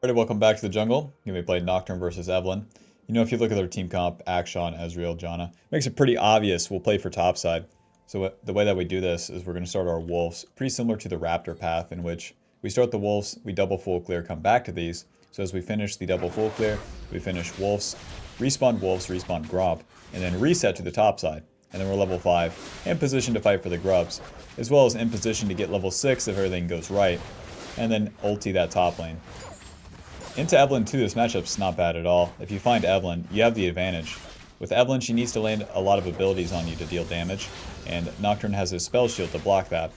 Alright, welcome back to the jungle. We played Nocturne versus Evelyn. You know, if you look at their team comp, Akshan, Ezreal, Janna, makes it pretty obvious we'll play for topside. So the way that we do this is we're going to start our wolves, pretty similar to the raptor path, in which we start the wolves, we double full clear, come back to these. So as we finish the double full clear, we finish wolves, respawn gromp, and then reset to the topside. And then we're level 5, in position to fight for the grubs, as well as in position to get level 6 if everything goes right, and then ulti that top lane. Into Evelyn too, this matchup's not bad at all. If you find Evelyn, you have the advantage. With Evelyn, she needs to land a lot of abilities on you to deal damage, and Nocturne has his spell shield to block that.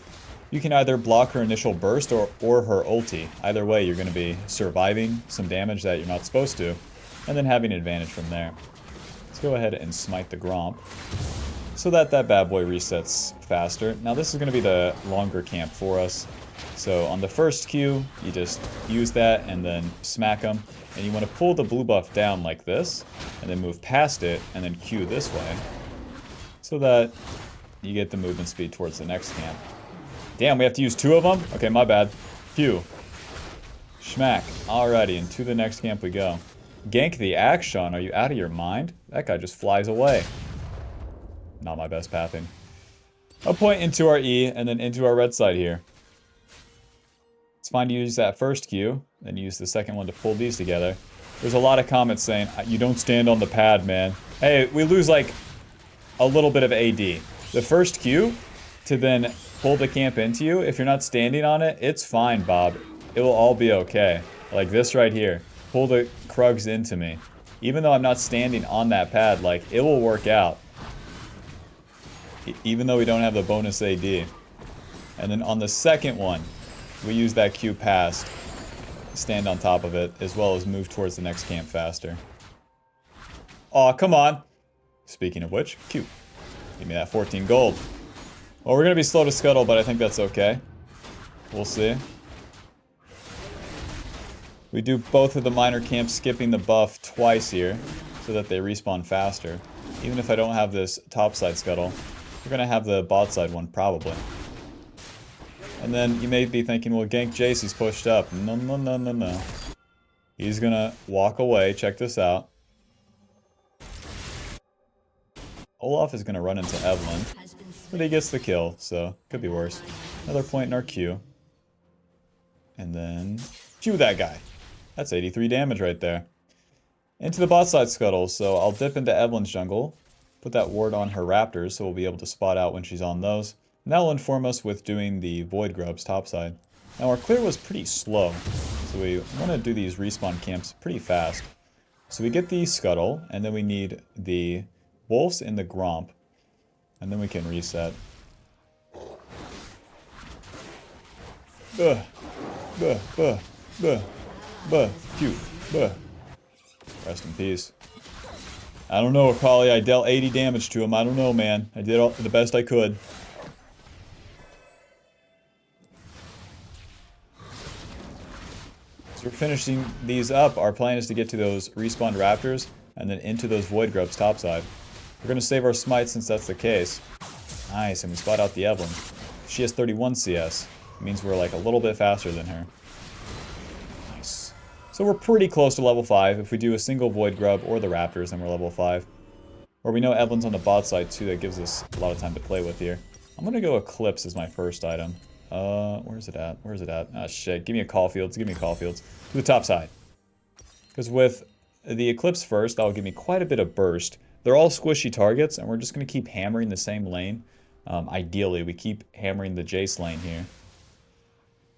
You can either block her initial burst or her ulti. Either way, you're going to be surviving some damage that you're not supposed to, and then having an advantage from there. Let's go ahead and smite the Gromp, so that bad boy resets faster. Now this is going to be the longer camp for us. So on the first Q, you just use that and then smack them. And you want to pull the blue buff down like this, and then move past it, and then Q this way. So that you get the movement speed towards the next camp. Damn, we have to use 2 of them? Okay, my bad. Q. Schmack. Alrighty, and to the next camp we go. Gank the Akshan, are you out of your mind? That guy just flies away. Not my best pathing. A point into our E, and then into our red side here. It's fine to use that first Q, then use the second one to pull these together. There's a lot of comments saying, you don't stand on the pad, man. Hey, we lose like a little bit of AD. The first Q, to then pull the camp into you, if you're not standing on it, it's fine, Bob. It will all be okay. Like this right here. Pull the Krugs into me. Even though I'm not standing on that pad, like, it will work out. Even though we don't have the bonus AD. And then on the second one, we use that Q past, stand on top of it, as well as move towards the next camp faster. Aw, come on! Speaking of which, Q. Give me that 14 gold. Well, we're gonna be slow to scuttle, but I think that's okay. We'll see. We do both of the minor camps skipping the buff twice here, so that they respawn faster. Even if I don't have this topside scuttle, we're gonna have the bot side one probably. And then you may be thinking, well, gank Jace, he's pushed up. No, no, no, no, no. He's gonna walk away. Check this out. Olaf is gonna run into Evelyn, but he gets the kill, so could be worse. Another point in our Q. And then Q that guy. That's 83 damage right there. Into the bot side scuttle, so I'll dip into Evelyn's jungle, put that ward on her raptors, so we'll be able to spot out when she's on those. And that will inform us with doing the Void Grubs topside. Now our clear was pretty slow, so we want to do these respawn camps pretty fast. So we get the Scuttle, and then we need the Wolves and the Gromp, and then we can reset. Q. Rest in peace. I don't know, Akali, I dealt 80 damage to him. I don't know, man. I did the best I could. So we're finishing these up. Our plan is to get to those respawned raptors and then into those void grubs topside. We're going to save our smite since that's the case. Nice, and we spot out the Evelyn. She has 31 CS. It means we're like a little bit faster than her. Nice. So we're pretty close to level 5. If we do a single void grub or the raptors, then we're level 5. Or we know Evelyn's on the bot side too. That gives us a lot of time to play with here. I'm going to go Eclipse as my first item. Where's it at? Where's it at? Ah, shit. Give me a Caulfields. Give me a Caulfields. To the top side. Because with the Eclipse first, that'll give me quite a bit of burst. They're all squishy targets, and we're just going to keep hammering the same lane. Ideally, we keep hammering the Jace lane here.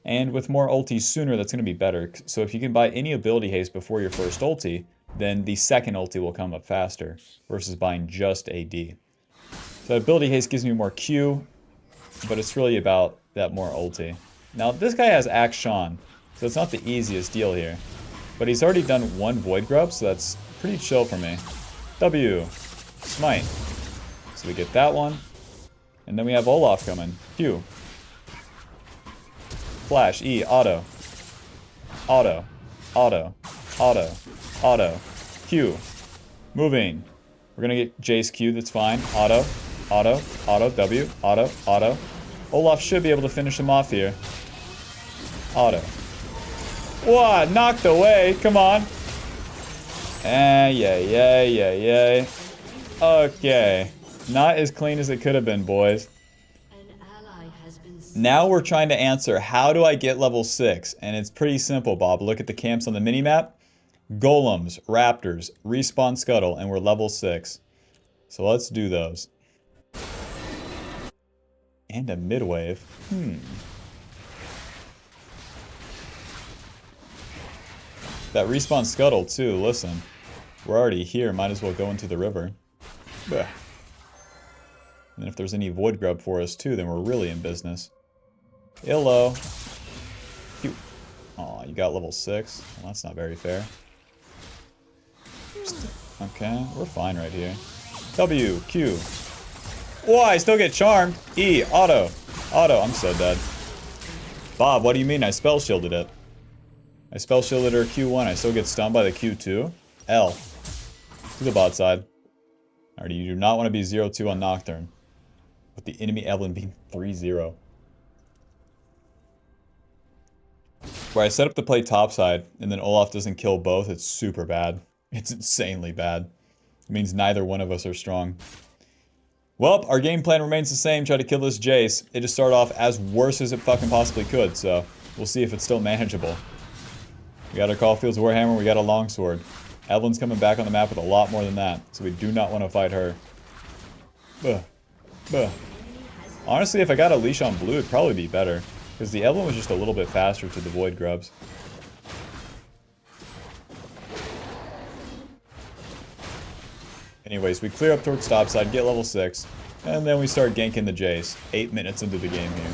And with more ultis sooner, that's going to be better. So if you can buy any ability haste before your first ulti, then the second ulti will come up faster, versus buying just AD. So ability haste gives me more Q, but it's really about that more ulti. Now this guy has Akshan, so it's not the easiest deal here. But he's already done one Void Grub, so that's pretty chill for me. W. Smite. So we get that one. And then we have Olaf coming. Q. Flash. E. Auto. Auto. Auto. Auto. Auto. Q. Moving. We're gonna get Jace Q, that's fine. Auto. Auto. Auto. W. Auto. Auto. Olaf should be able to finish him off here. Auto. What? Knocked away. Come on. Yay. Okay. Not as clean as it could have been, boys. Now we're trying to answer, how do I get level 6? And it's pretty simple, Bob. Look at the camps on the minimap. Golems, raptors, respawn scuttle, and we're level 6. So let's do those. And a midwave. That respawn scuttle too, listen. We're already here, might as well go into the river. Blech. And if there's any void grub for us too, then we're really in business. Hello. Cute. Aw, you got level 6? Well, that's not very fair. Okay, we're fine right here. W, Q. Oh, I still get charmed. E, auto. Auto, I'm so dead. Bob, what do you mean I spell shielded it? I spell shielded her Q1, I still get stunned by the Q2. L. To the bot side. Alright, you do not want to be 0-2 on Nocturne. With the enemy Evelyn being 3-0. Where I set up to play topside, and then Olaf doesn't kill both, it's super bad. It's insanely bad. It means neither one of us are strong. Well, our game plan remains the same, try to kill this Jace. It just started off as worse as it fucking possibly could, so we'll see if it's still manageable. We got our Caulfield's Warhammer, we got a longsword. Evelyn's coming back on the map with a lot more than that, so we do not want to fight her. Honestly, if I got a leash on blue, it'd probably be better. Because the Evelyn was just a little bit faster to the void grubs. Anyways, we clear up towards topside, get level 6, and then we start ganking the Jace. 8 minutes into the game here.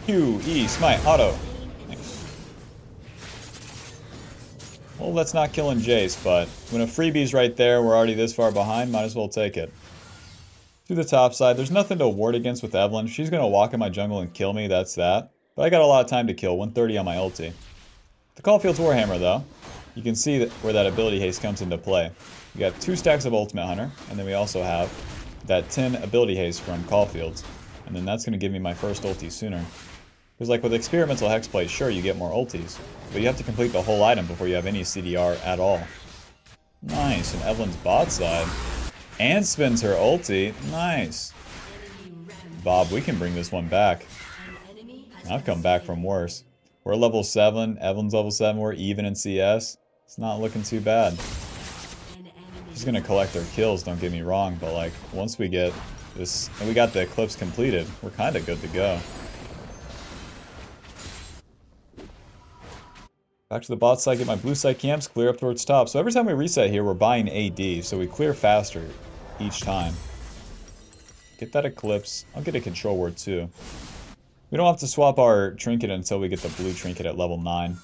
Q, E, smite, auto. Nice. Well, that's not killing Jace, but when a freebie's right there, we're already this far behind, might as well take it. To the top side, there's nothing to ward against with Evelyn. She's going to walk in my jungle and kill me, that's that. But I got a lot of time to kill, 130 on my ulti. The Caulfield's Warhammer, though, you can see where that ability haste comes into play. We got 2 stacks of Ultimate Hunter, and then we also have that 10 ability haste from Caulfield's. And then that's going to give me my first ulti sooner. Because like with experimental hexplate, sure, you get more ultis, but you have to complete the whole item before you have any CDR at all. Nice, and Evelyn's bot side. And spins her ulti. Nice. Bob, we can bring this one back. I've come back from worse. We're level 7, Evelyn's level 7, we're even in CS. It's not looking too bad. She's gonna collect her kills, don't get me wrong, but like, once we get this, and we got the eclipse completed, we're kinda good to go. Back to the bot side, get my blue side camps, clear up towards top. So every time we reset here, we're buying AD, so we clear faster each time. Get that eclipse. I'll get a control ward too. We don't have to swap our trinket until we get the blue trinket at level 9.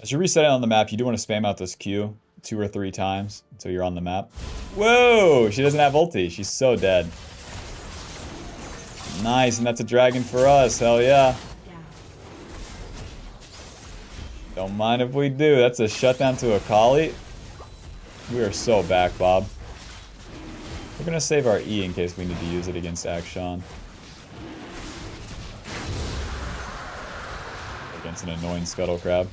As you reset it on the map, you do want to spam out this Q 2 or 3 times until you're on the map. Whoa! She doesn't have ulti. She's so dead. Nice, and that's a dragon for us. Hell yeah. Don't mind if we do. That's a shutdown to a Kali. We are so back, Bob. We're going to save our E in case we need to use it against Akshan. Against an annoying scuttle crab.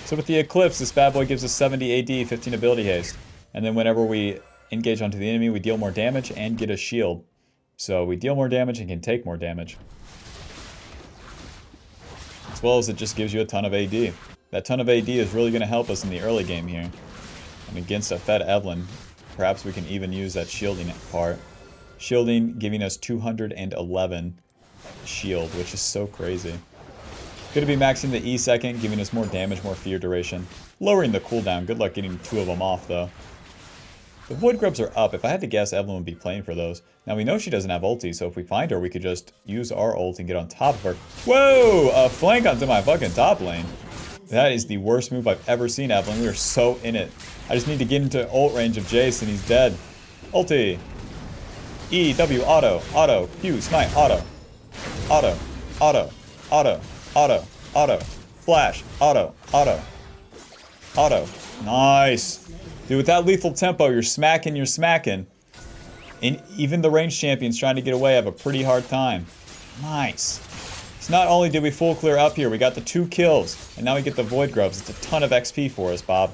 So with the Eclipse, this bad boy gives us 70 AD, 15 ability haste. And then whenever we engage onto the enemy, we deal more damage and get a shield. So we deal more damage and can take more damage. As well as it just gives you a ton of AD. That ton of AD is really going to help us in the early game here. And against a fed Evelyn, perhaps we can even use that shielding part. Shielding giving us 211 shield, which is so crazy. Good to be maxing the E second, giving us more damage, more fear duration. Lowering the cooldown. Good luck getting 2 of them off though. The void grubs are up. If I had to guess, Evelyn would be playing for those. Now we know she doesn't have ulti, so if we find her, we could just use our ult and get on top of her. Whoa! A flank onto my fucking top lane. That is the worst move I've ever seen, Evelyn. We are so in it. I just need to get into ult range of Jace and he's dead. Ulti. E, W, auto, auto, Q, snipe, auto. Auto, auto, auto, auto, auto. Flash, auto, auto. Auto. Nice. Dude, with that lethal tempo, you're smacking, you're smacking. And even the ranged champions trying to get away have a pretty hard time. Nice. So not only did we full clear up here, we got the 2 kills. And now we get the Void Grubs. It's a ton of XP for us, Bob.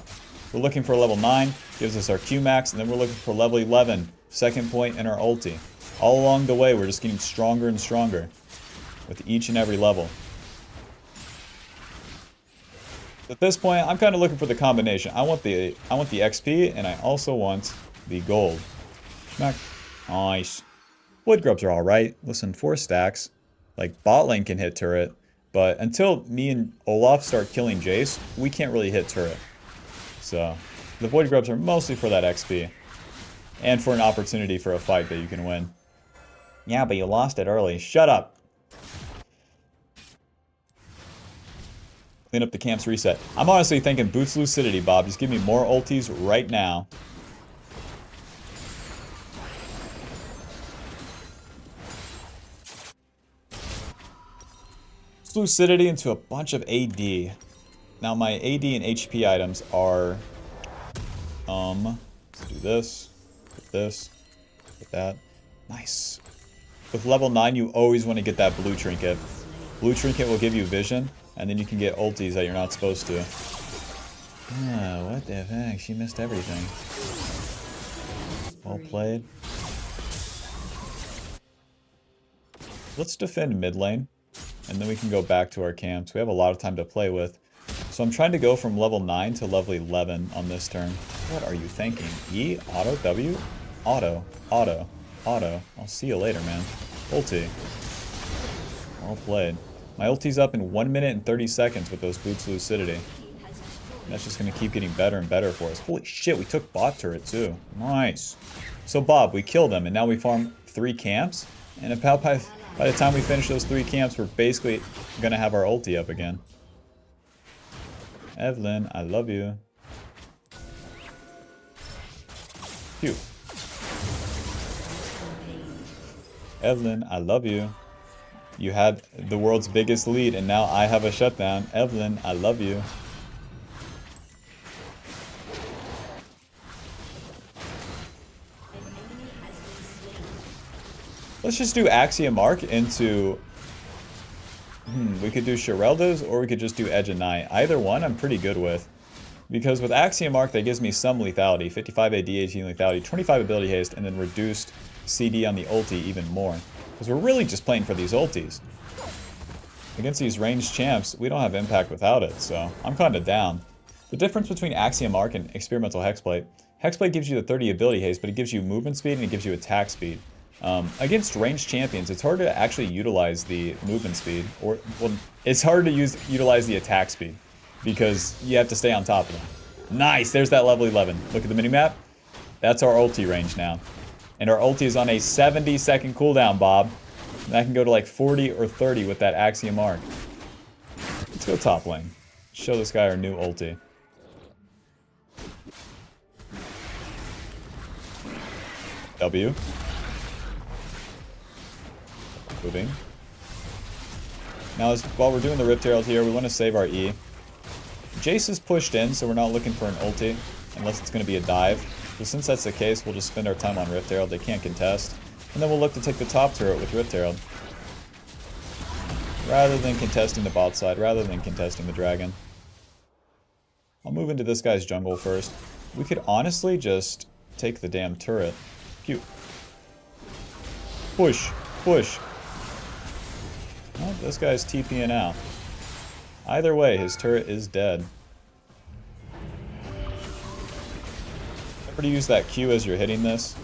We're looking for level 9. Gives us our Q max. And then we're looking for level 11. Second point in our ulti. All along the way, we're just getting stronger and stronger. With each and every level. At this point, I'm kind of looking for the combination. I want the XP, and I also want the gold. Smack. Nice. Wood grubs are alright. Listen, 4 stacks. Like, bot lane can hit turret. But until me and Olaf start killing Jace, we can't really hit turret. So, the void grubs are mostly for that XP. And for an opportunity for a fight that you can win. Yeah, but you lost it early. Shut up! Clean up the camp's reset. I'm honestly thinking Boots Lucidity, Bob. Just give me more ultis right now. Boots Lucidity into a bunch of AD. Now my AD and HP items are... let's do this. Put this. Put that. Nice. With level 9, you always want to get that blue trinket. Blue trinket will give you vision. And then you can get ultis that you're not supposed to. Ah, what the heck? She missed everything. Well played. Let's defend mid lane. And then we can go back to our camps. We have a lot of time to play with. So I'm trying to go from level 9 to level 11 on this turn. What are you thinking? E, auto, W, auto, auto, auto. I'll see you later, man. Ulti. Well played. My ulti's up in 1 minute and 30 seconds with those Boots Lucidity. And that's just going to keep getting better and better for us. Holy shit, we took bot turret too. Nice. So Bob, we killed them and now we farm 3 camps. And about by the time we finish those 3 camps, we're basically going to have our ulti up again. Evelyn, I love you. Phew. Evelyn, I love you. You had the world's biggest lead, and now I have a shutdown. Evelyn, I love you. Let's just do Axiom Arc into... we could do Sherelda's, or we could just do Edge and Knight. Either one I'm pretty good with. Because with Axiom Arc, that gives me some lethality. 55 AD, 18 lethality, 25 ability haste, and then reduced CD on the ulti even more. Because we're really just playing for these ultis. Against these ranged champs, we don't have impact without it, so I'm kind of down. The difference between Axiom Arc and Experimental Hexplate. Hexplate gives you the 30 ability haste, but it gives you movement speed and it gives you attack speed. Against ranged champions, it's hard to actually utilize the movement speed. Or, well, it's hard to utilize the attack speed. Because you have to stay on top of them. Nice! There's that level 11. Look at the minimap. That's our ulti range now. And our ulti is on a 70-second cooldown, Bob. And I can go to like 40 or 30 with that Axiom Arc. Let's go top lane. Show this guy our new ulti. W. Moving. Now, while we're doing the Rift Herald here, we want to save our E. Jace is pushed in, so we're not looking for an ulti, unless it's going to be a dive. So since that's the case, we'll just spend our time on Rift Herald. They can't contest. And then we'll look to take the top turret with Rift Herald. Rather than contesting the bot side, rather than contesting the dragon. I'll move into this guy's jungle first. We could honestly just take the damn turret. Cute. Push. Push. Well, this guy's TPing out. Either way, his turret is dead. Remember to use that Q as you're hitting this.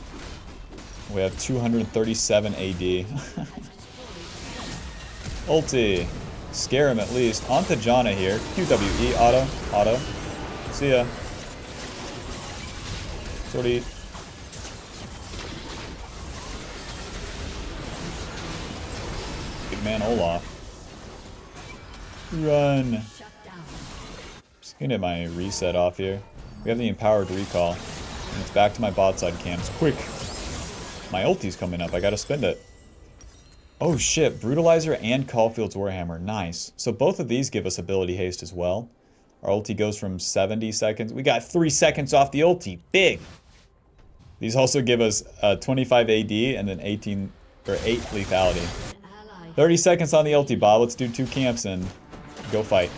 We have 237 AD. Ulti. Scare him at least. On to Janna here. QWE. Auto. Auto. See ya. Sortie. Big man Olaf. Run. Gonna get my reset off here. We have the empowered recall. And it's back to my bot side camps. Quick! My ulti's coming up. I gotta spend it. Oh shit, Brutalizer and Caulfield's Warhammer. Nice. So both of these give us ability haste as well. Our ulti goes from 70 seconds. We got 3 seconds off the ulti. Big! These also give us 25 AD and then 18 or 8 lethality. 30 seconds on the ulti, Bob. Let's do 2 camps and go fight.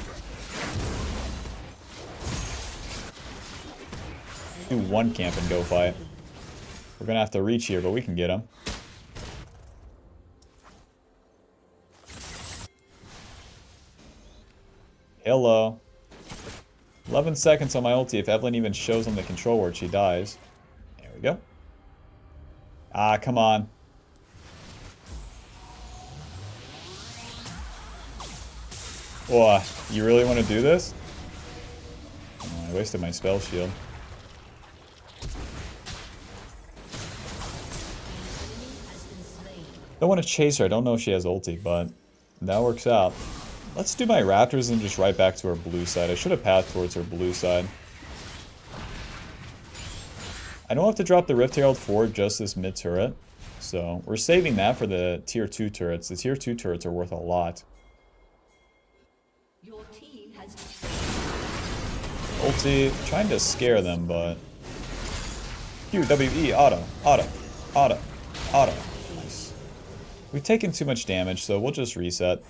Do 1 camp and go fight. We're gonna have to reach here, but we can get him. Hello. 11 seconds on my ulti. If Evelyn even shows on the control ward, she dies. There we go. Ah, come on. Whoa, you really want to do this? Oh, I wasted my spell shield. Don't want to chase her. I don't know if she has ulti, but that works out. Let's do my raptors and just right back to our blue side. I should have pathed towards her blue side. I don't have to drop the Rift Herald for just this mid turret. So we're saving that for the tier 2 turrets. The tier 2 turrets are worth a lot. Your team has Ulti, trying to scare them, but... QWE, auto, auto, auto, auto. Nice. We've taken too much damage, so we'll just reset.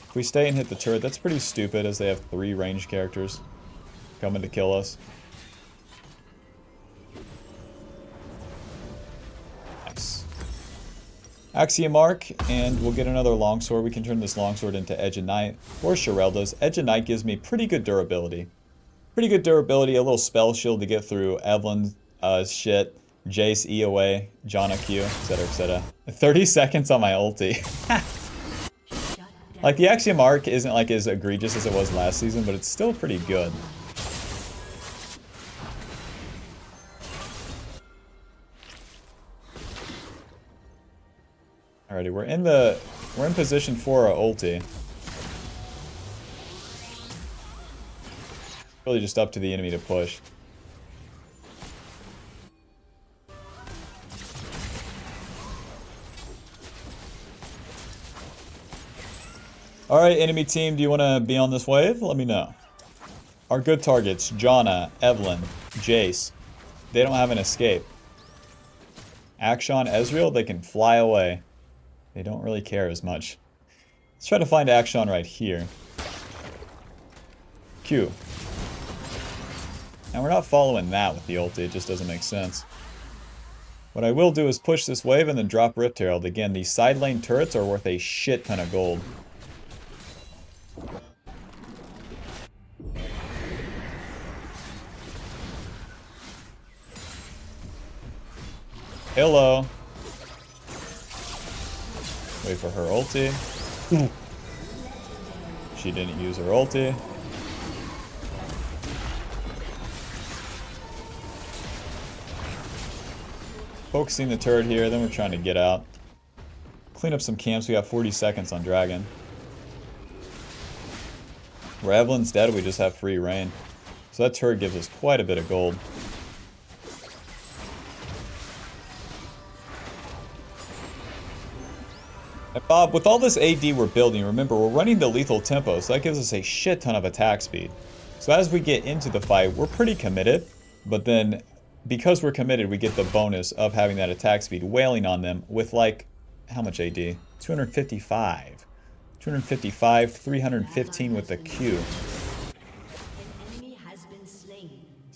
If we stay and hit the turret, that's pretty stupid as they have 3 ranged characters coming to kill us. Nice. Axiom Arc, and we'll get another longsword. We can turn this longsword into Edge of Night, or Shirelda's. Edge of Night gives me pretty good durability. Pretty good durability, a little spell shield to get through Evelyn's shit, Jace, EOA, Janna Q, etc, etc. 30 seconds on my ulti. Like, the Axiom Arc isn't like as egregious as it was last season, but it's still pretty good. Alrighty, we're in position for our ulti. Really just up to the enemy to push. Alright, enemy team, do you want to be on this wave? Let me know. Our good targets, Janna, Evelyn, Jace, they don't have an escape. Akshan, Ezreal, they can fly away. They don't really care as much. Let's try to find Akshan right here. Q. And we're not following that with the ulti, it just doesn't make sense. What I will do is push this wave and then drop Rift Herald. Again, these side lane turrets are worth a shit ton of gold. Hello. Wait for her ulti. She didn't use her ulti. Focusing the turret here, then we're trying to get out. Clean up some camps, we got 40 seconds on Dragon. Where Evelyn's dead, we just have free reign. So that turret gives us quite a bit of gold. And Bob, with all this AD we're building, remember, we're running the lethal tempo, so that gives us a shit ton of attack speed. So as we get into the fight, we're pretty committed, but then because we're committed, we get the bonus of having that attack speed, wailing on them with like, how much AD? 255. 255, 315 with the Q.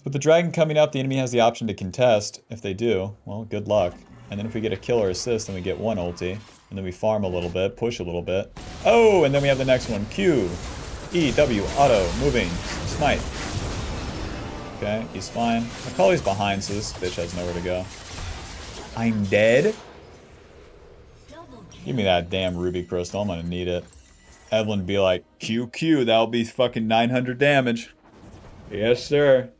With the dragon coming up, the enemy has the option to contest. If they do, well, good luck. And then if we get a kill or assist, then we get one ulti. And then we farm a little bit, push a little bit. Oh, and then we have the next one. Q, E, W, auto, moving, smite. Okay, he's fine. Akali's behind, so this bitch has nowhere to go. I'm dead? Give me that damn ruby crystal, I'm gonna need it. Evelyn be like, QQ, that'll be fucking 900 damage. Yes, sir.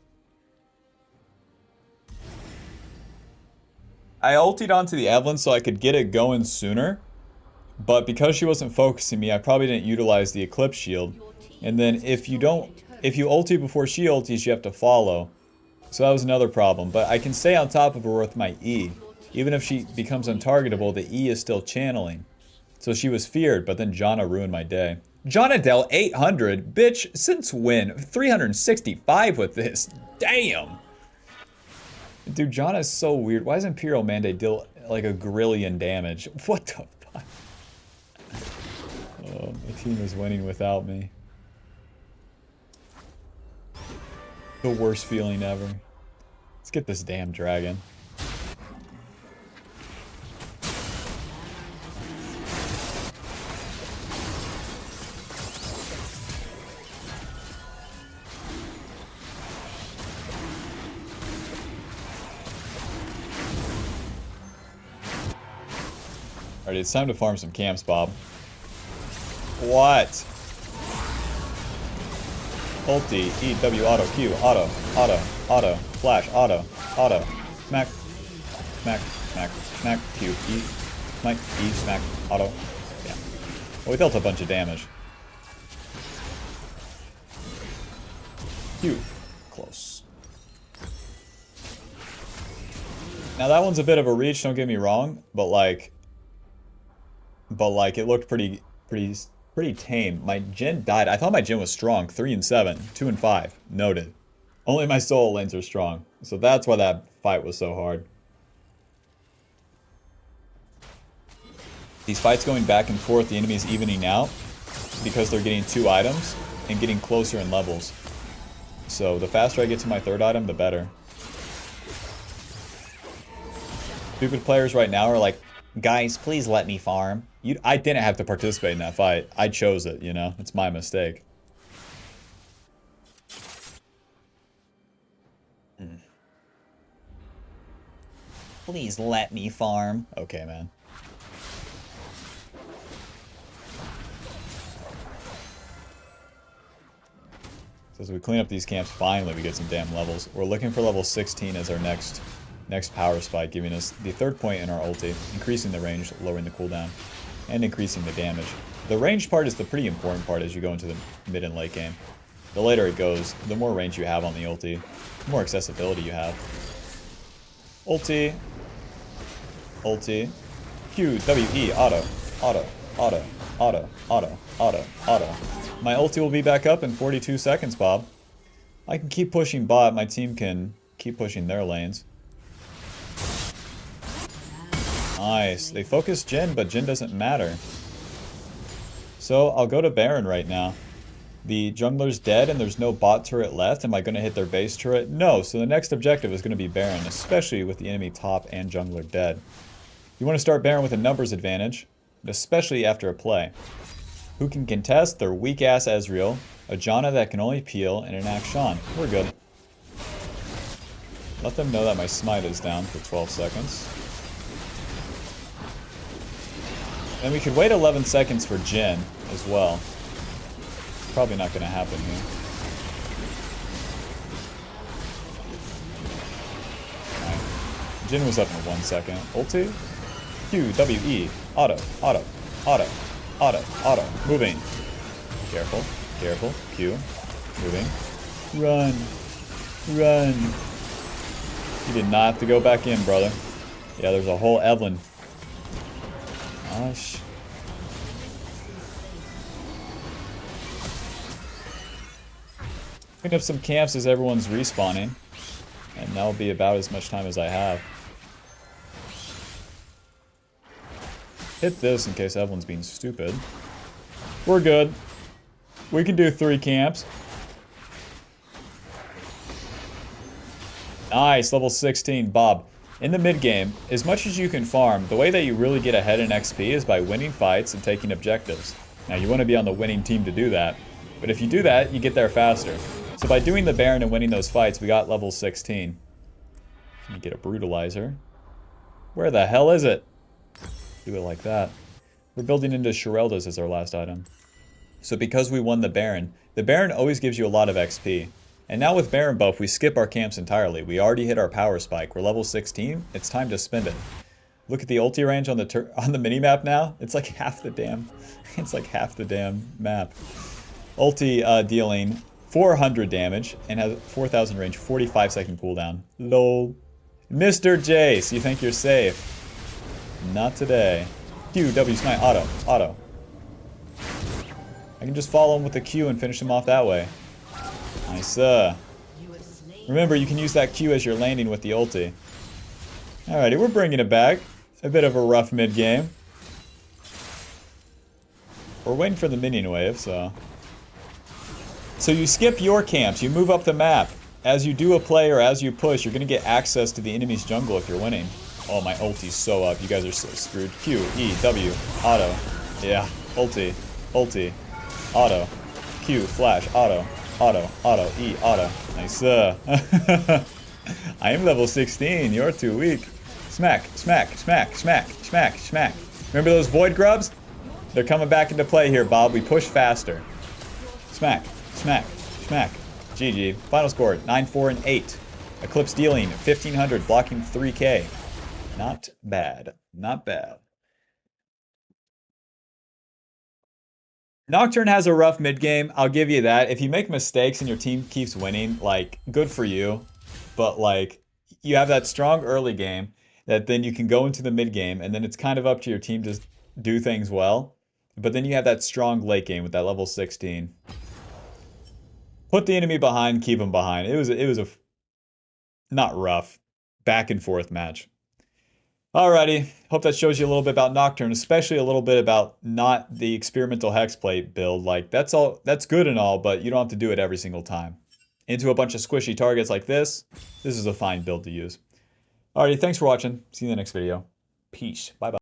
I ultied onto the Evelyn so I could get it going sooner. But because she wasn't focusing me, I probably didn't utilize the Eclipse Shield. And then if you ulti before she ultis, you have to follow. So that was another problem. But I can stay on top of her with my E. Even if she becomes untargetable, the E is still channeling. So she was feared, but then Janna ruined my day. Janna dealt 800? Bitch, since when? 365 with this. Damn! Dude, Janna is so weird. Why does Imperial Mandate deal like a grillion damage? What the fuck? Oh, the team is winning without me. The worst feeling ever. Let's get this damn dragon. Alright, it's time to farm some camps, Bob. What? Ulti, E, W, auto, Q, auto, flash, auto, smack, smack, smack, smack, Q, E, smack, E, smack, auto. Yeah. Well, we dealt a bunch of damage. Q, close. Now that one's a bit of a reach, don't get me wrong, but like it looked pretty tame. My Jhin died. I thought my Jhin was strong. 3 and 7, 2 and 5. Noted. Only my solo lanes are strong. So that's why that fight was so hard. These fights going back and forth, the enemy's evening out because they're getting 2 items and getting closer in levels. So the faster I get to my 3rd item, the better. Stupid players right now are like, guys, please let me farm. I didn't have to participate in that fight. I chose it, you know? It's my mistake. Please let me farm. Okay, man. So as we clean up these camps, finally we get some damn levels. We're looking for level 16 as our next power spike, giving us the 3rd point in our ulti, increasing the range, lowering the cooldown, and increasing the damage. The range part is the pretty important part as you go into the mid and late game. The later it goes, the more range you have on the ulti, the more accessibility you have. Ulti, ulti, Q, W, E, auto, auto, auto, auto, auto, auto, auto. My ulti will be back up in 42 seconds, Bob. I can keep pushing bot, my team can keep pushing their lanes. Nice. They focus Jhin, but Jhin doesn't matter. So I'll go to Baron right now. The jungler's dead and there's no bot turret left. Am I going to hit their base turret? No. So the next objective is going to be Baron, especially with the enemy top and jungler dead. You want to start Baron with a numbers advantage, especially after a play. Who can contest? Their weak-ass Ezreal, a Janna that can only peel, and an Akshan. We're good. Let them know that my smite is down for 12 seconds. And we could wait 11 seconds for Jhin as well. Probably not going to happen here. Right. Jhin was up in 1 second. Ulti. Q, W, E. Auto, auto, auto, auto, auto. Moving. Careful, careful. Q. Moving. Run. Run. You did not have to go back in, brother. Yeah, there's a whole Evelyn. Gosh. Clean up some camps as everyone's respawning. And that'll be about as much time as I have. Hit this in case Evelyn's being stupid. We're good. We can do 3 camps. Nice, level 16, Bob. In the mid game, as much as you can farm, the way that you really get ahead in XP is by winning fights and taking objectives. Now you want to be on the winning team to do that, but if you do that, you get there faster. So by doing the Baron and winning those fights, we got level 16. You get a Brutalizer. Where the hell is it? Do it like that. We're building into Shirelda's as our last item. So because we won the Baron always gives you a lot of XP. And now with Baron buff, we skip our camps entirely. We already hit our power spike. We're level 16. It's time to spend it. Look at the ulti range on the minimap now. It's like half the damn. It's like half the damn map. Ulti dealing 400 damage and has 4,000 range, 45-second cooldown. Lol. Mr. Jace, you think you're safe? Not today. Q, W, smite, auto, auto. I can just follow him with the Q and finish him off that way. Nice. Remember, you can use that Q as your landing with the ulti. Alrighty, we're bringing it back. A bit of a rough mid game. We're waiting for the minion wave, so... So you skip your camps, you move up the map. As you do a play or as you push, you're going to get access to the enemy's jungle if you're winning. Oh, my ulti's so up. You guys are so screwed. Q, E, W, auto. Yeah, ulti, ulti, auto. Q, flash, auto, auto, auto, E, auto. Nice. I am level 16. You're too weak. Smack, smack, smack, smack, smack, smack. Remember those void grubs? They're coming back into play here, Bob. We push faster. Smack, smack, smack. GG. Final score, 9-4 and 8. Eclipse dealing 1,500, blocking 3k. Not bad. Not bad. Nocturne has a rough mid game. I'll give you that. If you make mistakes and your team keeps winning, like, good for you. But, like, you have that strong early game that then you can go into the mid game, and then it's kind of up to your team to do things well. But then you have that strong late game with that level 16. Put the enemy behind, keep them behind. It was a not rough, back and forth match. Alrighty, hope that shows you a little bit about Nocturne, especially a little bit about not the experimental hexplate build. Like, that's good and all, but you don't have to do it every single time. Into a bunch of squishy targets like this is a fine build to use. Alrighty, thanks for watching. See you in the next video. Peace. Bye-bye.